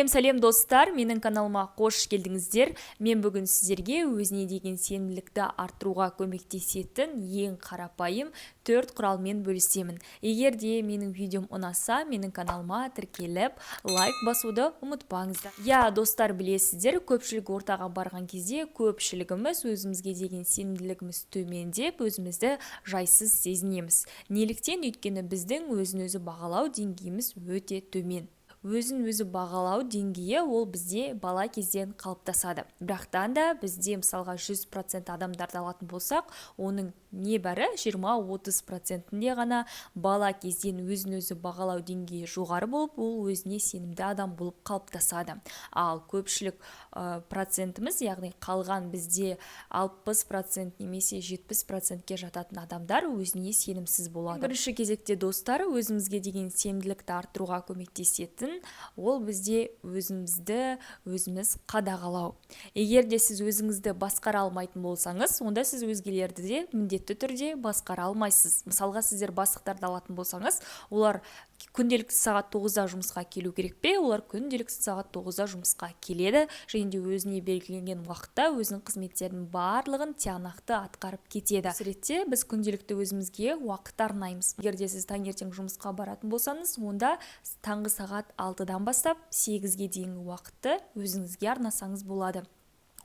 Сәлем достар, менің каналыма қош келдіңіздер. Мен бүгін сіздерге өзіне деген сенімділікті арттыруға көмектесетін ең қарапайым 4 құралмен бөлісемін. Егер де менің видеом ұнаса, менің каналыма тіркеліп, лайк басуды ұмытпаңыздар. Достар, білесіздер, көпшілік ортаға барған кезде көпшілігіміз өзімізге деген сенімділігіміз төмендеп, өзімізді жайсыз сезінеміз. Неліктен? Өйткені біздің өзін-өзі бағалау деңгейіміз өте төмен. Өзін-өзі бағалау деңгейі ол бізде бала кезден қалыптасады. Бірақтан да бізде мысалға 100% адамдарды алатын болсақ, оның небәрі 20-30%-інде ғана бала кезден өзін-өзі бағалау деңгейі жоғары болып, ол өзіне сенімді адам болып қалыптасады. Ал көпшілік процентіміз, яғни қалған бізде 60% немесе 70%-ке жататын адамдар өзіне сенімсіз болады. Бірінші кезекте достар, өзімізге деген сенімділікті арттыруға көмектесетін ол бізде өзіміз қадағалау. Егер де сіз өзіңізді басқара алмайтын болсаңыз, онда сіз өзгелерді де міндетті түрде басқара алмайсыз. Мысалға, сіздер бастықтарды алатын болсаңыз, олар күнделікті сағат 9-да жұмысқа келу керек пе? Олар күнделікті сағат 9-да жұмысқа келеді, және де өзіне белгіленген уақытта өзінің қызметтерінің барлығын тиянақты атқарып кетеді. Осы ретте біз күнделікті өзімізге уақыт арнаймыз. Егер де сіз таңертең жұмысқа баратын болсаңыз, онда таңғы сағат 6-дан бастап 8-ге дейінгі уақытты өзіңізге арнасаңыз болады.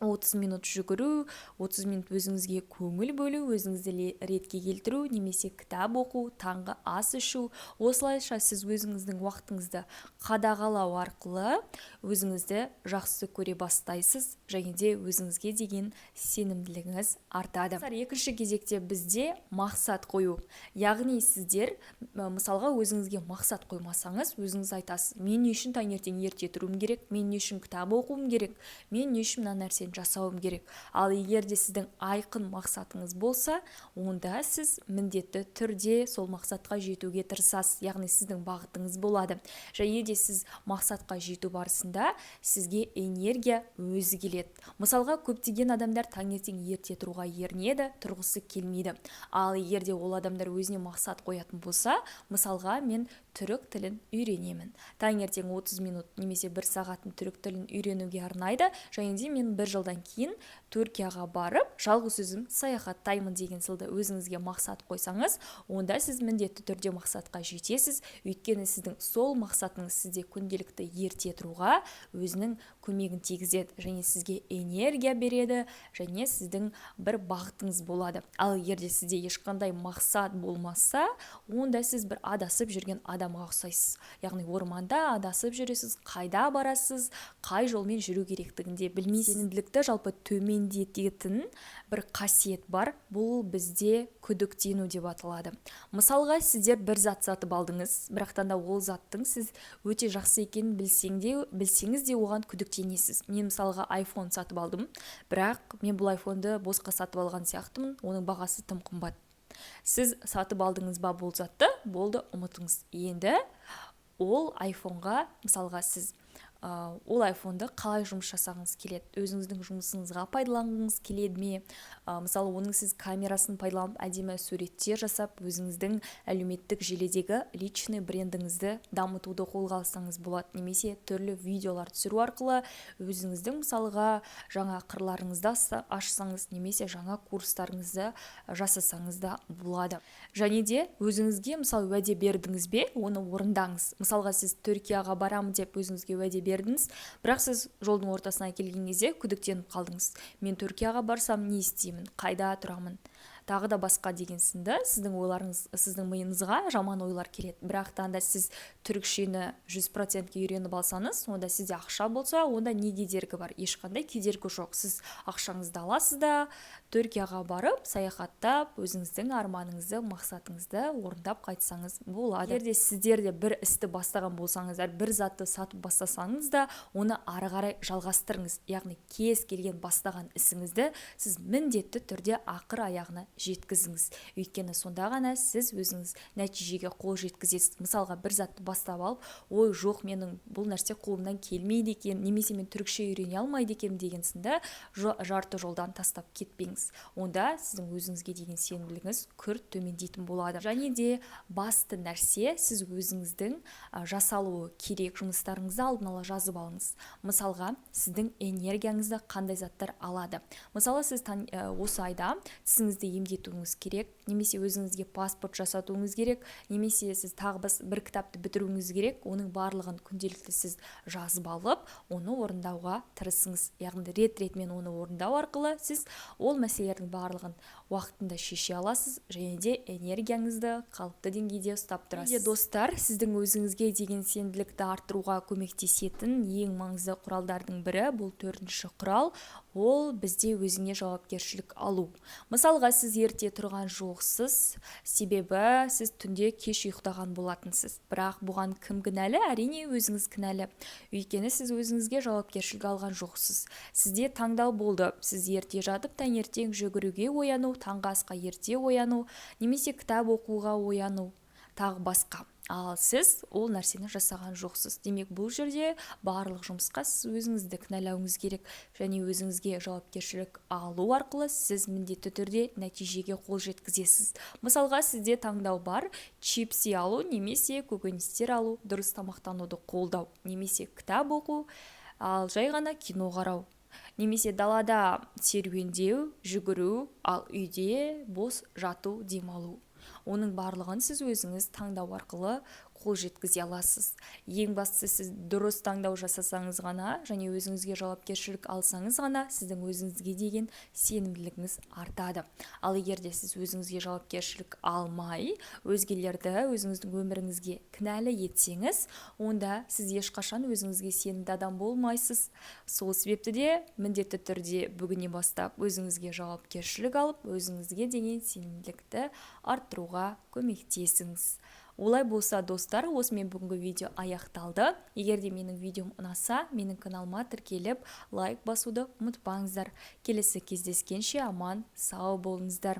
30 минут жүгіру, 30 минут өзіңізге көңіл бөлу, өзіңізді ретке келтіру, немесе кітап оқу, таңғы ас ішу. Осылайша сіз өзіңіздің уақытыңызды қадағалау арқылы өзіңізді жақсы көре бастайсыз, және де өзіңізге деген сенімділігіңіз артады. Екінші кезекте бізде мақсат қою. Яғни сіздер мысалға өзіңізге мақсат қоймасаңыз, өзіңіз айтасыз: мен не үшін таңертең ерте тұруым керек, мен не үшін кітап оқуым керек, мен не үшін мына нәрсені жасауым керек. Ал егер де сіздің айқын мақсатыңыз болса, онда сіз міндетті түрде сол мақсатқа жетуге тырысасыз, яғни сіздің бағытыңыз болады. Және де сіз мақсатқа жету барысында сізге энергия өзі келеді. Мысалға, көптеген адамдар таңертең ерте тұруға ерінеді, тұрғысы келмейді. Ал егер де ол адамдар өзіне мақсат қоятын болса, мысалға, мен түрік тілін үйренемін. Таңертең 30 минут немесе 1 сағатын түрік тілін үйренуге арнайды, және де мен 1 жылдан кейін Түркияға барып, жалғыз өзім саяхаттаймын деген сылды өзіңізге мақсат қойсаңыз, онда сіз міндетті түрде мақсатқа жетесіз. Өйткені сіздің сол мақсатыңыз сізде күнделікті ерте тұруға өзінің көмегін тигізеді, және сізге энергия береді, және сіздің бір бағытыңыз болады. Ал егер де сізде ешқандай мақсат болмаса, онда сіз бір адасып жүрген адамға ұқсайсыз. Яғни орманда адасып жүресіз, қайда барасыз, қай жолмен жүру керектігінде білмейсіз. Сенімділікті жалпы төмендететін бір қасиет бар. Бұл бізде күдіктену деп аталады. Мысалға, сіздер бір зат сатып алдыңыз, бірақтан да ол заттың сіз өте жақсы екенін білсеңіз де оған күдіктенесіз. Мен мысалға iPhone сатып алдым, бірақ мен бұл iPhone-ды босқа сатып алған сияқтымын, оның бағасы тым қымбат. Сіз сатып алдыңыз ба бұл затты? Болды, ұмытыңыз. Енді ол iPhone-ға, мысалға, сіз ол iPhone-ды қалай жұмыс жасағыңыз келеді? Өзіңіздің жұмысыңызға пайдаланғыңыз келеді ме? Мысалы, оның сіз камерасын пайдаланып, әдемі суреттер жасап, өзіңіздің әлеуметтік желідегі личный брендіңізді дамытуды қолға алсаңыз болады. Немесе түрлі видеолар түсіру арқылы өзіңіздің мысалға жаңа қырларыңызды ашсаңыз, немесе жаңа курстарыңызды жасасаңыз да болады. Және де өзіңізге мысалы уәде бердіңіз бе, оны орындаңыз. Мысалға, сіз Түркияға барамын деп өзіңізге уәде бердіңіз, бірақ сіз жолдың ортасына келген кезде күдіктеніп қалдыңыз. Мен Түркияға барсам не істеймін, қайда тұрамын, тағы да басқа деген сынды сіздің ойларыңыз, сіздің миыңызға жаман ойлар келеді. Бірақтан да сіз түрікшені 100%-ке үйреніп алсаңыз, онда сізде ақша болса, онда не кедергі бар? Ешқандай кедергі жоқ. Сіз ақшаңызды аласыз да Түркияға барып, саяхаттап, өзіңіздің арманыңызды, мақсатыңызды орындап қайтсаңыз болады. Егер де сіздер де бір істі бастаған болсаңыздар, бір затты сатып бастасаңыз да, оны ары қарай жалғастырыңыз. Яғни кез келген бастаған ісіңізді сіз міндетті түрде ақыр аяғына жеткізіңіз. Өйткені сонда ғана сіз өзіңіз нәтижеге қол жеткізесіз. Мысалға бір затты бастап алып, ой жоқ, менің бұл нәрсе қолымнан келмейді екен, немесе мен түрікше үйрене алмайды екенмін деген сынды жарты жолдан тастап кетпеңіз. Онда сіздің өзіңізге деген сенімділігіңіз күрт төмендейтін болады. Және де басты нәрсе, сіз өзіңіздің жасалуы керек жұмыстарыңызды алдын ала жазып алыңыз. Мысалға, сіздің энергияңызды қандай заттар алады. Мысалы, сіз осы айда тісіңізді емдетуіңіз керек, немесе өзіңізге паспорт жасатуыңыз керек, немесе сіз тағы бір кітапты бітіруіңіз керек. Оның барлығын күнделікті сіз жазып алып, оны орындауға тырысыңыз. Яғни рет-ретімен оны орындау арқылы сіз ол мәселелердің барлығын уақытында шеше аласыз, және де энергияңызды қалыпты деңгейде ұстап тұрасыз. Достар, сіздің өзіңізге деген сенімділікті арттыруға көмектесетін ең маңызды құралдардың бірі, бұл 4-ші құрал, ол бізде өзіңе жауапкершілік алу. Мысалға, сіз ерте тұрған жоқсыз, себебі сіз түнде кеш ұйықтаған болатынсыз. Бірақ бұған кім кінәлі? Әрине өзіңіз кінәлі. Өйткені сіз өзіңізге жауапкершілік алған жоқсыз. Сізде таңдау болды. Сіз ерте жатып, таңертең жүгіруге ояну, таңғы асқа ерте ояну, немесе кітап оқуға ояну, тағы басқа. Ал сіз ол нәрсені жасаған жоқсыз. Демек, бұл жерде барлық жұмысқа сіз өзіңізді кінәлауыңыз керек, және өзіңізге жауапкершілік алу арқылы сіз міндетті түрде нәтижеге қол жеткізесіз. Мысалға, сізде таңдау бар: чипси алу, немесе көкөністер алу, дұрыс тамақтануды қолдау, немесе кітап оқу, ал жай ғана кино қарау, немесе далада серуендеу, жүгіру, ал үйде бос жату, демалу. Оның барлығын сіз өзіңіз таңдау арқылы қол жеткізе аласыз. Ең бастысы, сіз дұрыс таңдау жасасаңыз ғана, және өзіңізге жауапкершілік алсаңыз ғана, сіздің өзіңізге деген сенімділігіңіз артады. Ал егер де сіз өзіңізге жауапкершілік алмай, өзгелерді өзіңіздің өміріңізге кінәлі етсеңіз, онда сіз ешқашан өзіңізге сенімді адам болмайсыз. Сол себепті де міндетті түрде бүгіннен бастап өзіңізге жауапкершілік алып, өзіңізге деген сенімділікті арттыруға көмектесіңіз. Олай болса, достар, осымен бүгінгі видео аяқталды. Егер де менің видеом ұнаса, менің каналыма тіркеліп, лайк басуды ұмытпаңыздар. Келесі кездескенше аман, сау болыңыздар.